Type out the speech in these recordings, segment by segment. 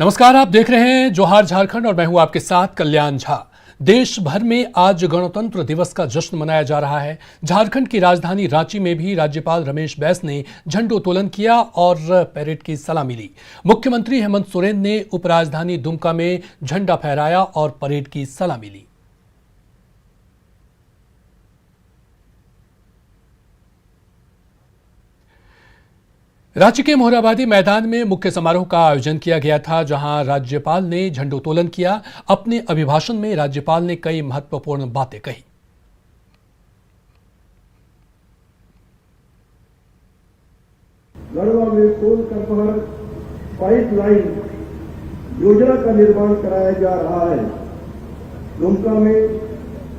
नमस्कार, आप देख रहे हैं जोहार झारखंड और मैं हूं आपके साथ कल्याण झा। देश भर में आज गणतंत्र दिवस का जश्न मनाया जा रहा है। झारखंड की राजधानी रांची में भी राज्यपाल रमेश बैस ने झंडोत्तोलन किया और परेड की सलामी ली। मुख्यमंत्री हेमंत सोरेन ने उपराजधानी दुमका में झंडा फहराया और परेड की सलामी ली। रांची के मोहराबादी मैदान में मुख्य समारोह का आयोजन किया गया था, जहां राज्यपाल ने झंडोत्तोलन किया। अपने अभिभाषण में राज्यपाल ने कई महत्वपूर्ण बातें कही। गढ़वा में सोल कर पाइपलाइन योजना का निर्माण कराया जा रहा है। दुमका में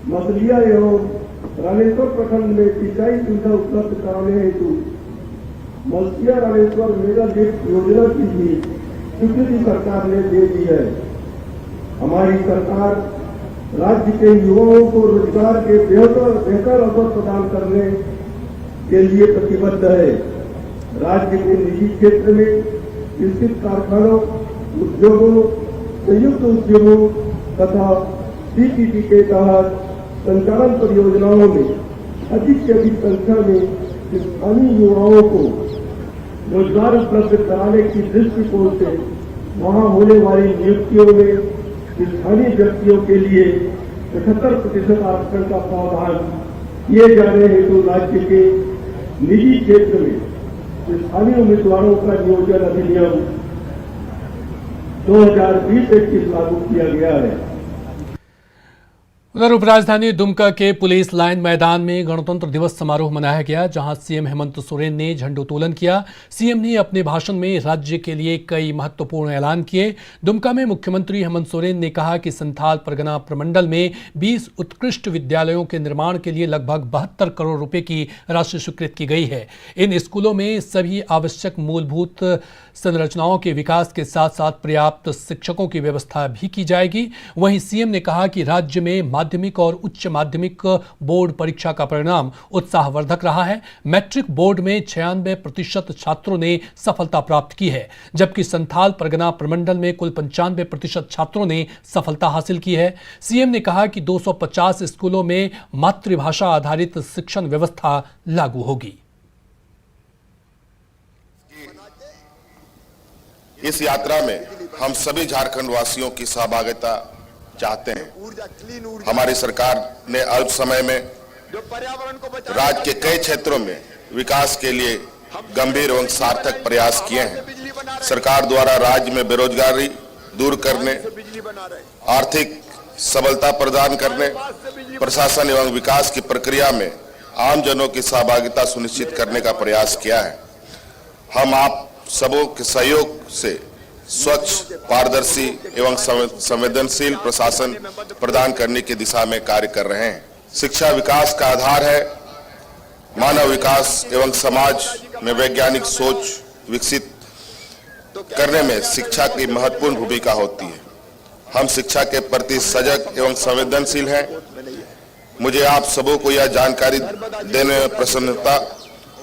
मसलिया एवं रामेश्वर प्रखंड में सिंचाई सुविधा उपलब्ध कराने हेतु मलसिया रामेश्वर मेगा लिफ्ट योजना की भी स्वीकृति सरकार ने दे दी है। हमारी सरकार राज्य के युवाओं को रोजगार के बेहतर अवसर प्रदान करने के लिए प्रतिबद्ध है। राज्य के निजी क्षेत्र में स्थित कारखानों, उद्योगों, संयुक्त उद्योगों तथा सीपीपी के तहत संचालन परियोजनाओं में अधिक से अधिक संख्या में स्थानीय युवाओं को रोजगार उपलब्ध कराने की दृष्टिकोण से वहां होने वाली नियुक्तियों में स्थानीय व्यक्तियों के लिए 75% आरक्षण का प्रावधान किए जाने हेतु राज्य के निजी क्षेत्र में स्थानीय उम्मीदवारों का नियोजन अधिनियम 2020-21 लागू किया गया है। उधर उपराजधानी दुमका के पुलिस लाइन मैदान में गणतंत्र दिवस समारोह मनाया गया, जहां सीएम हेमंत सोरेन ने झंडोत्तोलन किया। सीएम ने अपने भाषण में राज्य के लिए कई महत्वपूर्ण ऐलान किए। दुमका में मुख्यमंत्री हेमंत सोरेन ने कहा कि संथाल परगना प्रमंडल में 20 उत्कृष्ट विद्यालयों के निर्माण के लिए लगभग 72 करोड़ रुपए की राशि स्वीकृत की गई है। इन स्कूलों में सभी आवश्यक मूलभूत संरचनाओं के विकास के साथ साथ पर्याप्त शिक्षकों की व्यवस्था भी की जाएगी। वहीं सीएम ने कहा कि राज्य में माध्यमिक और उच्च माध्यमिक बोर्ड परीक्षा का परिणाम उत्साहवर्धक रहा है। मैट्रिक बोर्ड में 96% छात्रों ने सफलता प्राप्त की है, जबकि संथाल परगना प्रमंडल में कुल 95% छात्रों ने सफलता हासिल की है। सीएम ने कहा कि 250 स्कूलों में मातृभाषा आधारित शिक्षण व्यवस्था लागू होगी। इस यात्रा में हम सभी झारखंड वासियों की सहभागिता चाहते हैं। हमारी सरकार ने अल्प समय में राज्य के कई क्षेत्रों में विकास के लिए गंभीर एवं सार्थक प्रयास किए हैं। सरकार द्वारा राज्य में बेरोजगारी दूर करने, आर्थिक सबलता प्रदान करने, प्रशासन एवं विकास की प्रक्रिया में आम जनों की सहभागिता सुनिश्चित करने का प्रयास किया है। हम आप सबों के सहयोग से स्वच्छ, पारदर्शी एवं संवेदनशील प्रशासन प्रदान करने की दिशा में कार्य कर रहे हैं। शिक्षा विकास का आधार है। मानव विकास एवं समाज में वैज्ञानिक सोच विकसित करने में शिक्षा की महत्वपूर्ण भूमिका होती है। हम शिक्षा के प्रति सजग एवं संवेदनशील हैं। मुझे आप सबों को यह जानकारी देने में प्रसन्नता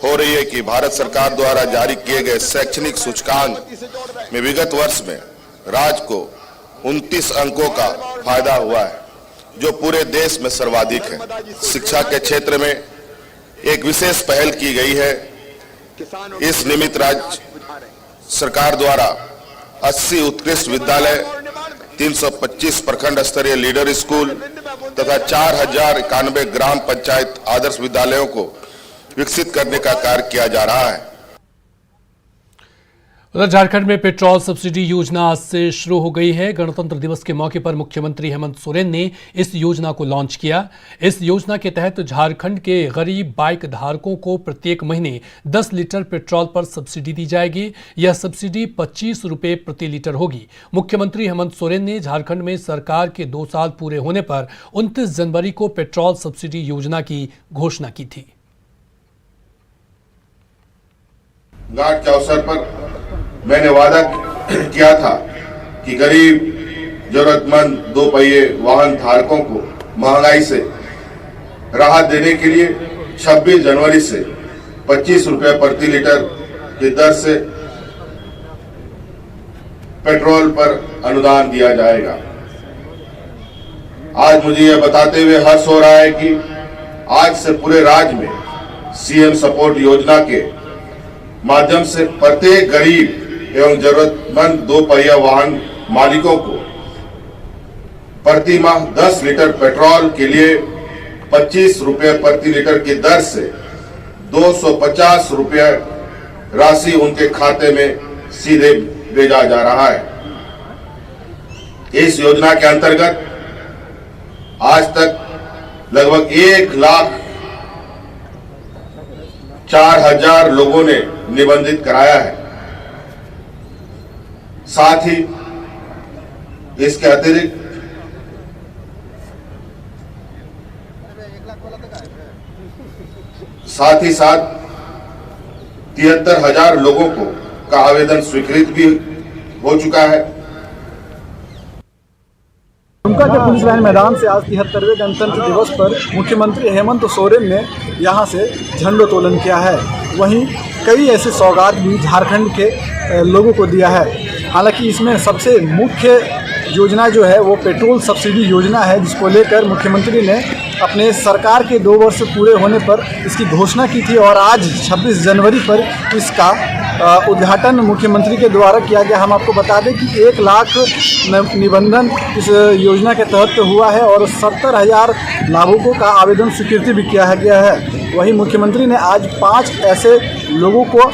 हो रही है कि भारत सरकार द्वारा जारी किए गए शैक्षणिक सूचकांक में विगत वर्ष में राज्य को 29 अंकों का फायदा हुआ है, जो पूरे देश में सर्वाधिक है। शिक्षा के क्षेत्र में एक विशेष पहल की गई है। इस निमित्त राज्य सरकार द्वारा 80 उत्कृष्ट विद्यालय, 325 प्रखंड स्तरीय लीडर स्कूल तथा 4091 ग्राम पंचायत आदर्श विद्यालयों को विकसित करने का कार्य किया जा रहा है। उधर झारखंड में पेट्रोल सब्सिडी योजना आज से शुरू हो गई है। गणतंत्र दिवस के मौके पर मुख्यमंत्री हेमंत सोरेन ने इस योजना को लॉन्च किया। इस योजना के तहत झारखंड के गरीब बाइक धारकों को प्रत्येक महीने 10 लीटर पेट्रोल पर सब्सिडी दी जाएगी। यह सब्सिडी 25 रुपये प्रति लीटर होगी। मुख्यमंत्री हेमंत सोरेन ने झारखंड में सरकार के 2 साल पूरे होने पर 29 जनवरी को पेट्रोल सब्सिडी योजना की घोषणा की थी। गांठ के अवसर पर मैंने वादा किया था कि गरीब जरूरतमंद 2 पहिए वाहन धारकों को महंगाई से राहत देने के लिए 26 जनवरी से 25 रुपये प्रति लीटर की दर से पेट्रोल पर अनुदान दिया जाएगा। आज मुझे यह बताते हुए हर्ष हो रहा है कि आज से पूरे राज्य में सीएम सपोर्ट योजना के माध्यम से प्रत्येक गरीब एवं जरूरतमंद 2 पहिया वाहन मालिकों को प्रति माह 10 लीटर पेट्रोल के लिए 25 रुपये प्रति लीटर की दर से 250 रुपये राशि उनके खाते में सीधे भेजा जा रहा है। इस योजना के अंतर्गत आज तक लगभग 1,04,000 लोगों ने निबंधित कराया है। साथ ही इसके अतिरिक्त साथ 73,000 लोगों को का आवेदन स्वीकृत भी हो चुका है। दुमका के पुलिस लाइन मैदान से आज 73वें गणतंत्र दिवस पर मुख्यमंत्री हेमंत सोरेन ने यहां से झंडोत्तोलन किया है। वहीं कई ऐसे सौगात भी झारखंड के लोगों को दिया है। हालांकि इसमें सबसे मुख्य योजना जो है वो पेट्रोल सब्सिडी योजना है, जिसको लेकर मुख्यमंत्री ने अपने सरकार के 2 वर्ष पूरे होने पर इसकी घोषणा की थी और आज 26 जनवरी पर इसका उद्घाटन मुख्यमंत्री के द्वारा किया गया। हम आपको बता दें कि 1 लाख निबंधन इस योजना के तहत हुआ है और 70,000 लाभुकों का आवेदन स्वीकृति भी किया गया है। वहीं मुख्यमंत्री ने आज 5 ऐसे लोगों को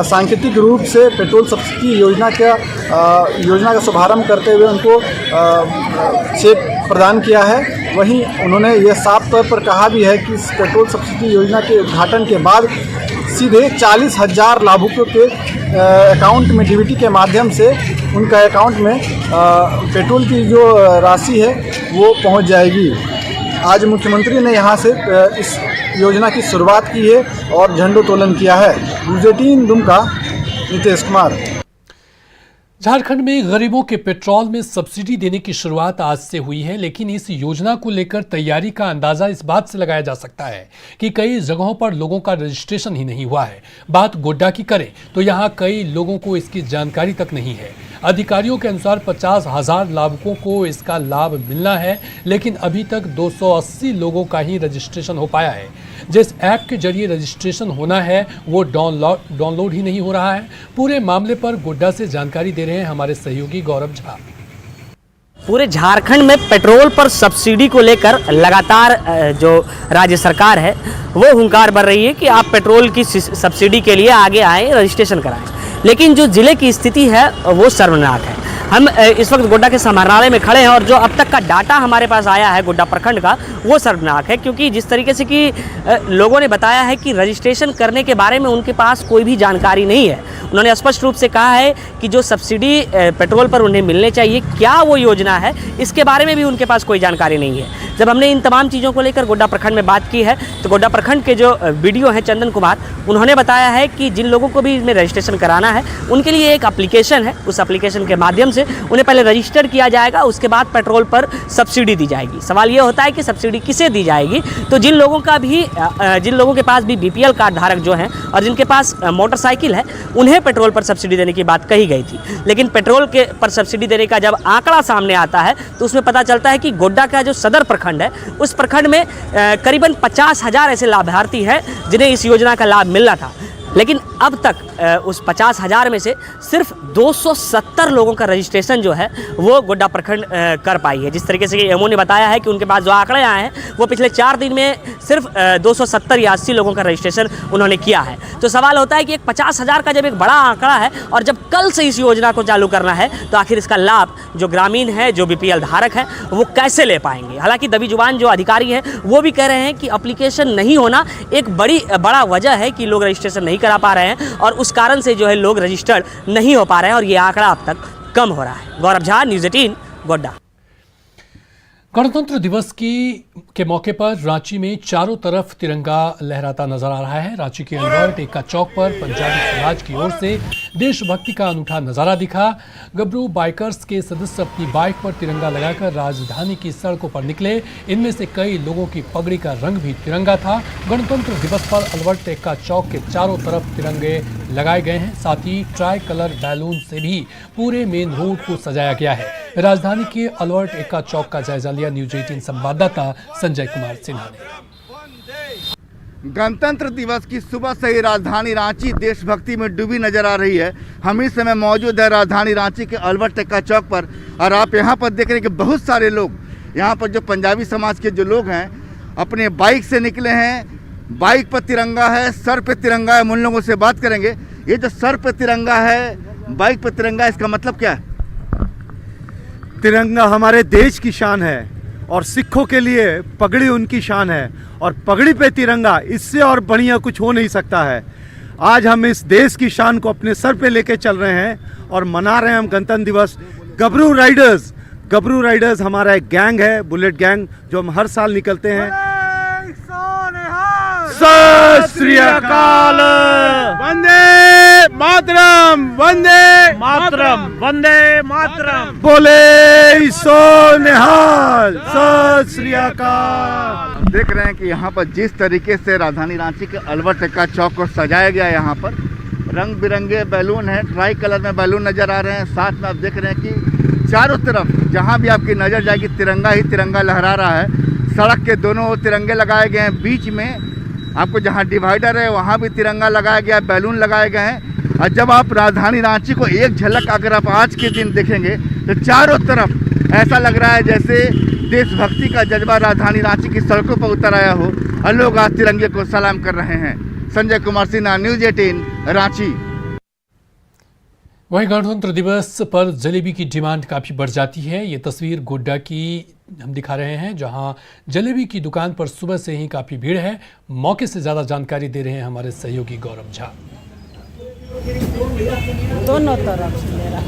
सांकेतिक रूप से पेट्रोल सब्सिडी योजना का शुभारंभ करते हुए उनको चेक प्रदान किया है। वहीं उन्होंने ये साफ तौर पर कहा भी है कि इस पेट्रोल सब्सिडी योजना के उद्घाटन के बाद सीधे 40,000 लाभुकों के अकाउंट में डीबीटी के माध्यम से उनका अकाउंट में पेट्रोल की जो राशि है वो पहुंच जाएगी। आज मुख्यमंत्री ने यहां से इस योजना की शुरुआत की है और झंडोत्तोलन किया है। न्यूज़ 18 दुमका, नितेश कुमार। झारखंड में गरीबों के पेट्रोल में सब्सिडी देने की शुरुआत आज से हुई है, लेकिन इस योजना को लेकर तैयारी का अंदाजा इस बात से लगाया जा सकता है कि कई जगहों पर लोगों का रजिस्ट्रेशन ही नहीं हुआ है। बात गोड्डा की करें तो यहां कई लोगों को इसकी जानकारी तक नहीं है। अधिकारियों के अनुसार 50,000 लाभुकों को इसका लाभ मिलना है, लेकिन अभी तक 280 लोगों का ही रजिस्ट्रेशन हो पाया है। जिस ऐप के जरिए रजिस्ट्रेशन होना है वो डाउनलोड ही नहीं हो रहा है। पूरे मामले पर गोड्डा से जानकारी दे रहे हैं हमारे सहयोगी गौरव झा। पूरे झारखंड में पेट्रोल पर सब्सिडी को लेकर लगातार जो राज्य सरकार है वो हुंकार भर रही है कि आप पेट्रोल की सब्सिडी के लिए आगे आएँ, रजिस्ट्रेशन कराएं। लेकिन जो जिले की स्थिति है वो शर्मनाक है। हम इस वक्त गोड्डा के समाहरणालय में खड़े हैं और जो अब तक का डाटा हमारे पास आया है गोड्डा प्रखंड का वो शर्मनाक है, क्योंकि जिस तरीके से कि लोगों ने बताया है कि रजिस्ट्रेशन करने के बारे में उनके पास कोई भी जानकारी नहीं है। उन्होंने स्पष्ट रूप से कहा है कि जो सब्सिडी पेट्रोल पर उन्हें मिलने चाहिए, क्या वो योजना है, इसके बारे में भी उनके पास कोई जानकारी नहीं है। जब हमने इन तमाम चीज़ों को लेकर गोड्डा प्रखंड में बात की है तो गोड्डा प्रखंड के जो वीडियो हैं चंदन कुमार, उन्होंने बताया है कि जिन लोगों को भी इसमें रजिस्ट्रेशन कराना है उनके लिए एक एप्लीकेशन है, उस एप्लीकेशन के माध्यम से उन्हें पहले रजिस्टर किया जाएगा, उसके बाद पेट्रोल पर सब्सिडी दी जाएगी। सवाल ये होता है कि सब्सिडी किसे दी जाएगी, तो जिन लोगों के पास भी बीपीएल कार्ड धारक जो हैं और जिनके पास मोटरसाइकिल है उन्हें पेट्रोल पर सब्सिडी देने की बात कही गई थी। लेकिन पेट्रोल के पर सब्सिडी देने का जब आंकड़ा सामने आता है तो उसमें पता चलता है कि गोड्डा का जो सदर प्रखंड है उस प्रखंड में करीबन 50,000 ऐसे लाभार्थी हैं जिन्हें इस योजना का लाभ मिलना था। लेकिन अब तक उस 50,000 में से सिर्फ 270 लोगों का रजिस्ट्रेशन जो है वो गोड्डा प्रखंड कर पाई है। जिस तरीके से एमओ ने बताया है कि उनके पास जो आंकड़े आए हैं वो पिछले 4 दिन में सिर्फ 270 या 80 लोगों का रजिस्ट्रेशन उन्होंने किया है। तो सवाल होता है कि एक 50,000 का जब एक बड़ा आंकड़ा है और जब कल से इस योजना को चालू करना है तो आखिर इसका लाभ जो ग्रामीण है, जो बीपीएल धारक है, वो कैसे ले पाएंगे। हालांकि दबी जुबान जो अधिकारी हैं वो भी कह रहे हैं कि एप्लीकेशन नहीं होना एक बड़ा वजह है कि लोग रजिस्ट्रेशन नहीं करा पा रहे हैं और उस कारण से जो है लोग रजिस्टर्ड नहीं हो पा रहे हैं और ये आंकड़ा अब तक कम हो रहा है। गौरव झा, न्यूज़ 18 गोड्डा। गणतंत्र दिवस के मौके पर रांची में चारों तरफ तिरंगा लहराता नजर आ रहा है। रांची के अल्बर्ट एक्का चौक पर पंजाबी समाज की ओर से देशभक्ति का अनूठा नजारा दिखा। गबरू बाइकर्स के सदस्य अपनी बाइक पर तिरंगा लगाकर राजधानी की सड़कों पर निकले। इनमें से कई लोगों की पगड़ी का रंग भी तिरंगा था। गणतंत्र दिवस पर अल्बर्ट एक्का चौक के चारों तरफ तिरंगे लगाए गए हैं। साथ ही ट्राई कलर बैलून से भी पूरे मेन रोड को सजाया गया है। राजधानी के अल्बर्ट एक्का चौक का जायजा लिया न्यूज 18 संवाददाता संजय कुमार सिन्हा ने। गणतंत्र दिवस की सुबह से ही राजधानी रांची देशभक्ति में डूबी नजर आ रही है। हम इस समय मौजूद है राजधानी रांची के अल्बर्ट एक्का चौक पर और आप यहां पर देख रहे हैं कि बहुत सारे लोग यहां पर जो पंजाबी समाज के जो लोग हैं अपने बाइक से निकले हैं। बाइक पर तिरंगा है, सर पे तिरंगा है। हम उन लोगों से बात करेंगे। ये जो सर पे तिरंगा है, बाइक पे तिरंगा है, इसका मतलब क्या है? तिरंगा हमारे देश की शान है और सिखों के लिए पगड़ी उनकी शान है और पगड़ी पे तिरंगा, इससे और बढ़िया कुछ हो नहीं सकता है। आज हम इस देश की शान को अपने सर पे लेके चल रहे हैं और मना रहे हैं हम गणतंत्र दिवस। गबरू राइडर्स हमारा एक गैंग है, बुलेट गैंग, जो हम हर साल निकलते हैं। सत श्री अकाल। वंदे मातरम, वंदे मातरम, वंदे मातरम। बोले सो निहाल। सत श्री अकाल। देख रहे हैं कि यहाँ पर जिस तरीके से राजधानी रांची के अल्बर्ट एक्का चौक को सजाया गया है, यहाँ पर रंग बिरंगे बैलून हैं, ट्राई कलर में बैलून नज़र आ रहे हैं। साथ में आप देख रहे हैं कि चारों तरफ जहाँ भी आपकी नज़र जाएगी तिरंगा ही तिरंगा लहरा रहा है। सड़क के दोनों ओर तिरंगे लगाए गए हैं। बीच में आपको जहाँ डिवाइडर है वहाँ भी तिरंगा लगाया गया है, बैलून लगाए गए हैं। और जब आप राजधानी रांची को एक झलक अगर आप आज के दिन देखेंगे तो चारों तरफ ऐसा लग रहा है जैसे देशभक्ति का जज्बा राजधानी रांची की सड़कों पर उतर आया हो और लोग आज तिरंगे को सलाम कर रहे हैं। संजय कुमार सिन्हा, न्यूज 18 रांची। वहीं गणतंत्र दिवस पर जलेबी की डिमांड काफ़ी बढ़ जाती है। ये तस्वीर गोड्डा की हम दिखा रहे हैं, जहां जलेबी की दुकान पर सुबह से ही काफ़ी भीड़ है। मौके से ज़्यादा जानकारी दे रहे हैं हमारे सहयोगी गौरव झा। दोनों तरफ से मेरा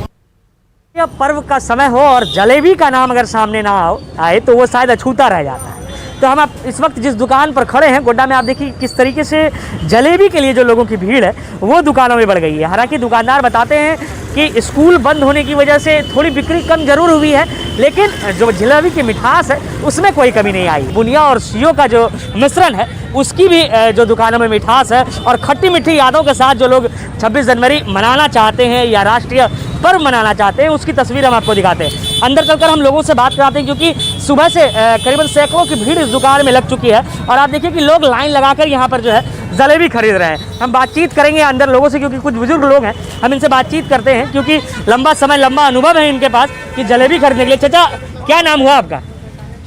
यह पर्व का समय हो और जलेबी का नाम अगर सामने ना आए तो वो शायद अछूता रह जाता है। तो हम इस वक्त जिस दुकान पर खड़े हैं गोड्डा में, आप देखिए किस तरीके से जलेबी के लिए जो लोगों की भीड़ है वो दुकानों में बढ़ गई है। हालांकि दुकानदार बताते हैं कि स्कूल बंद होने की वजह से थोड़ी बिक्री कम जरूर हुई है, लेकिन जो जलेबी की मिठास है उसमें कोई कमी नहीं आई। बुनिया और सीओ का जो मिश्रण है उसकी भी जो दुकानों में मिठास है और खट्टी मीठी यादों के साथ जो लोग 26 जनवरी मनाना चाहते हैं या राष्ट्रीय पर्व मनाना चाहते हैं उसकी तस्वीर हम आपको दिखाते हैं। अंदर चलकर हम लोगों से बात कराते हैं क्योंकि सुबह से करीबन सैकड़ों की भीड़ इस दुकान में लग चुकी है और आप देखिए कि लोग लाइन लगाकर यहाँ पर जो है जलेबी खरीद रहे हैं। हम बातचीत करेंगे अंदर लोगों से क्योंकि कुछ बुजुर्ग लोग हैं, हम इनसे बातचीत करते हैं क्योंकि लंबा अनुभव है इनके पास कि जलेबी खरीदने के लिए। चाचा, क्या नाम हुआ आपका?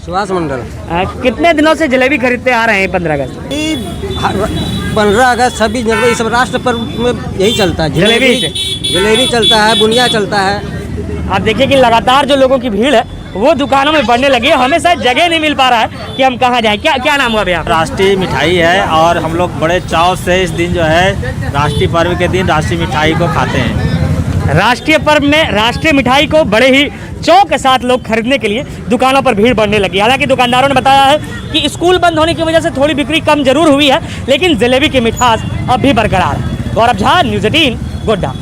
सुभाष मंडल। कितने दिनों से जलेबी खरीदते आ रहे हैं? 15 अगस्त, 15 अगस्त, 26 जनवरी, सब राष्ट्र पर्व में यही चलता है। जलेबी चलता है, बुनिया चलता है। आप देखिए कि लगातार जो लोगों की भीड़ है वो दुकानों में बढ़ने लगी है। हमें शायद जगह नहीं मिल पा रहा है कि हम कहाँ जाएं। क्या नाम हुआ भैया? राष्ट्रीय मिठाई है और हम लोग बड़े चाव से इस दिन जो है राष्ट्रीय पर्व के दिन राष्ट्रीय मिठाई को खाते हैं। राष्ट्रीय पर्व में राष्ट्रीय मिठाई को बड़े ही चौक के साथ लोग खरीदने के लिए दुकानों पर भीड़ बढ़ने लगी। हालांकि दुकानदारों ने बताया है कि स्कूल बंद होने की वजह से थोड़ी बिक्री कम जरूर हुई है, लेकिन जलेबी की मिठास अब भी बरकरार है। गौरव झा, न्यूज 18 गोड्डा।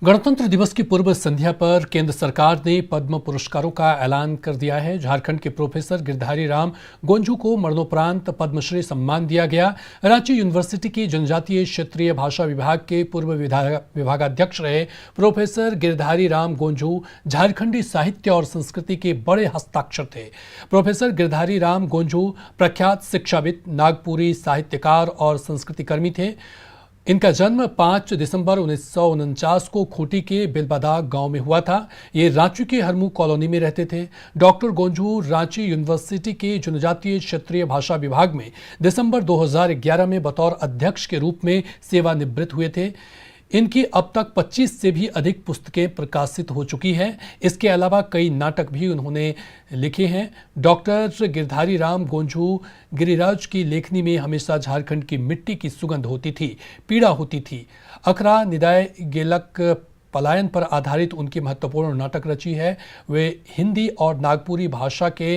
गणतंत्र दिवस की पूर्व संध्या पर केंद्र सरकार ने पद्म पुरस्कारों का ऐलान कर दिया है। झारखंड के प्रोफेसर गिरधारी राम गोंझू को मरणोपरांत पद्मश्री सम्मान दिया गया। रांची यूनिवर्सिटी के जनजातीय क्षेत्रीय भाषा विभाग के पूर्व विभागाध्यक्ष रहे प्रोफेसर गिरधारी राम गोंझू झारखंडी साहित्य और संस्कृति के बड़े हस्ताक्षर थे। प्रोफेसर गिरधारी राम गोंझू प्रख्यात शिक्षाविद, नागपुरी साहित्यकार और संस्कृतिकर्मी थे। इनका जन्म 5 दिसंबर 1949 को खूंटी के बिलबादाग गांव में हुआ था। ये रांची के हरमू कॉलोनी में रहते थे। डॉक्टर गोंझू रांची यूनिवर्सिटी के जनजातीय क्षेत्रीय भाषा विभाग में दिसंबर 2011 में बतौर अध्यक्ष के रूप में सेवानिवृत्त हुए थे। इनकी अब तक 25 से भी अधिक पुस्तकें प्रकाशित हो चुकी हैं। इसके अलावा कई नाटक भी उन्होंने लिखे हैं। डॉक्टर गिरधारी राम गोंझू गिरिराज की लेखनी में हमेशा झारखंड की मिट्टी की सुगंध होती थी, पीड़ा होती थी। अखरा निदाय गेलक पलायन पर आधारित उनकी महत्वपूर्ण नाटक रची है। वे हिंदी और नागपुरी भाषा के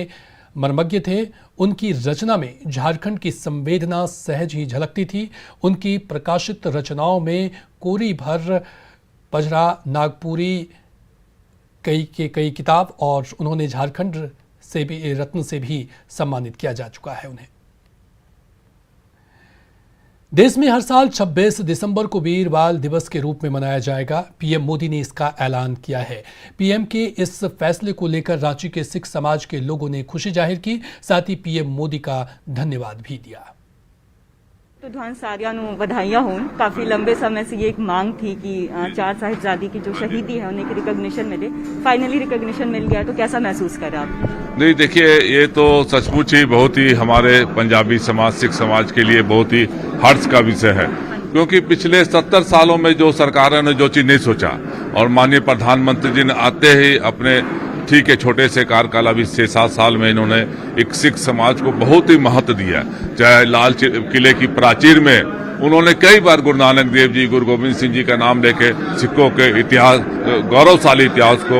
मर्मज्ञ थे। उनकी रचना में झारखंड की संवेदना सहज ही झलकती थी। उनकी प्रकाशित रचनाओं में कोरी भर, पजरा, नागपुरी कई किताब और उन्होंने झारखंड से भी रत्न से भी सम्मानित किया जा चुका है उन्हें। देश में हर साल 26 दिसंबर को वीर बाल दिवस के रूप में मनाया जाएगा। पीएम मोदी ने इसका ऐलान किया है। पीएम के इस फैसले को लेकर रांची के सिख समाज के लोगों ने खुशी जाहिर की, साथ ही पीएम मोदी का धन्यवाद भी दिया। ਤੁਹਾਨੂੰ ਸਾਰਿਆਂ ਨੂੰ ਵਧਾਈਆਂ ਹੋਣ। काफी लंबे समय से ये एक मांग थी कि 4 साहिबजादी की जो शहीदी है उन्हें रिकॉग्निशन मिले। फाइनली रिकॉग्निशन मिल गया, तो कैसा महसूस कर रहे आप? नहीं, देखिए, ये तो सचमुच ही बहुत ही हमारे पंजाबी समाज, सिख समाज के लिए बहुत ही हर्ष का विषय है, क्योंकि पिछले 70 सालों में जो सरकारों ने जो चीज नहीं सोचा और माननीय प्रधानमंत्री जी ने आते ही अपने ठीक है छोटे से कार्यकाल अभी 6-7 साल में इन्होंने एक सिख समाज को बहुत ही महत्व दिया। चाहे लाल किले की प्राचीर में उन्होंने कई बार गुरु नानक देव जी, गुरु गोविंद सिंह जी का नाम लेके सिखों के इतिहास, गौरवशाली इतिहास को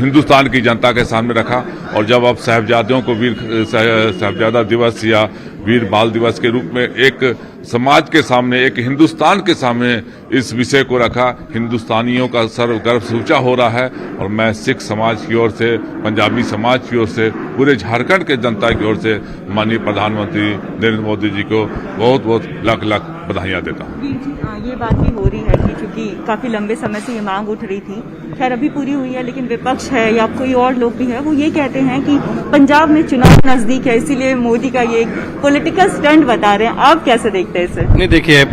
हिंदुस्तान की जनता के सामने रखा। और जब अब साहिबजादों को वीर साहिबजादा दिवस या वीर बाल दिवस के रूप में एक समाज के सामने, एक हिंदुस्तान के सामने इस विषय को रखा, हिंदुस्तानियों का सर्व गर्व ऊंचा हो रहा है। और मैं सिख समाज की ओर से, पंजाबी समाज की ओर से, पूरे झारखंड के जनता की ओर से माननीय प्रधानमंत्री नरेंद्र मोदी जी को बहुत बहुत लाख लाख बधाइयाँ देता हूँ। ये बात भी हो रही है कि चूंकि काफी लंबे समय से ये मांग उठ रही थी, खैर अभी पूरी हुई है, लेकिन विपक्ष है या कोई और लोग भी है, वो ये कहते हैं कि पंजाब में चुनाव नजदीक है, इसीलिए मोदी का ये पॉलिटिकल स्टंट बता रहे हैं। आप कैसे देखते हैं इसे? नहीं, देखिए,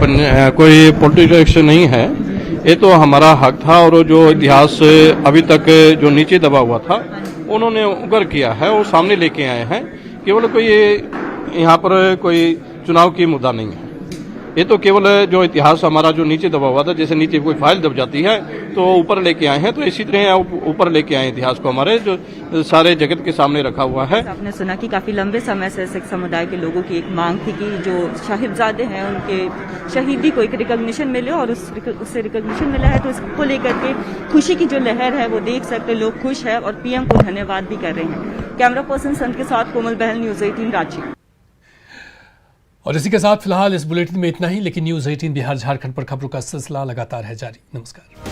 कोई पॉलिटिकल एक्शन नहीं है, ये तो हमारा हक था। और जो इतिहास अभी तक जो नीचे दबा हुआ था उन्होंने उगर किया है, वो सामने लेके आए हैं। केवल कोई यहाँ पर कोई चुनाव की मुद्दा नहीं है, ये तो केवल जो इतिहास हमारा जो नीचे दबा हुआ था, जैसे नीचे कोई फाइल दब जाती है तो ऊपर लेके आए हैं, तो इसी तरह ऊपर लेके आए इतिहास को हमारे जो सारे जगत के सामने रखा हुआ है। आपने सुना कि काफी लंबे समय से सिख समुदाय के लोगों की एक मांग थी कि जो साहिबजादे हैं उनके शहीदी को एक रिकॉग्निशन मिले, और उससे रिकॉग्निशन मिला है, तो इसको लेकर के खुशी की जो लहर है वो देख सकते, लोग खुश है और पीएम को धन्यवाद भी कर रहे हैं। कैमरा पर्सन संत के साथ कोमल बहल, न्यूज 18 रांची। और इसी के साथ फिलहाल इस बुलेटिन में इतना ही, लेकिन न्यूज 18 बिहार झारखंड पर खबरों का सिलसिला लगातार है जारी। नमस्कार।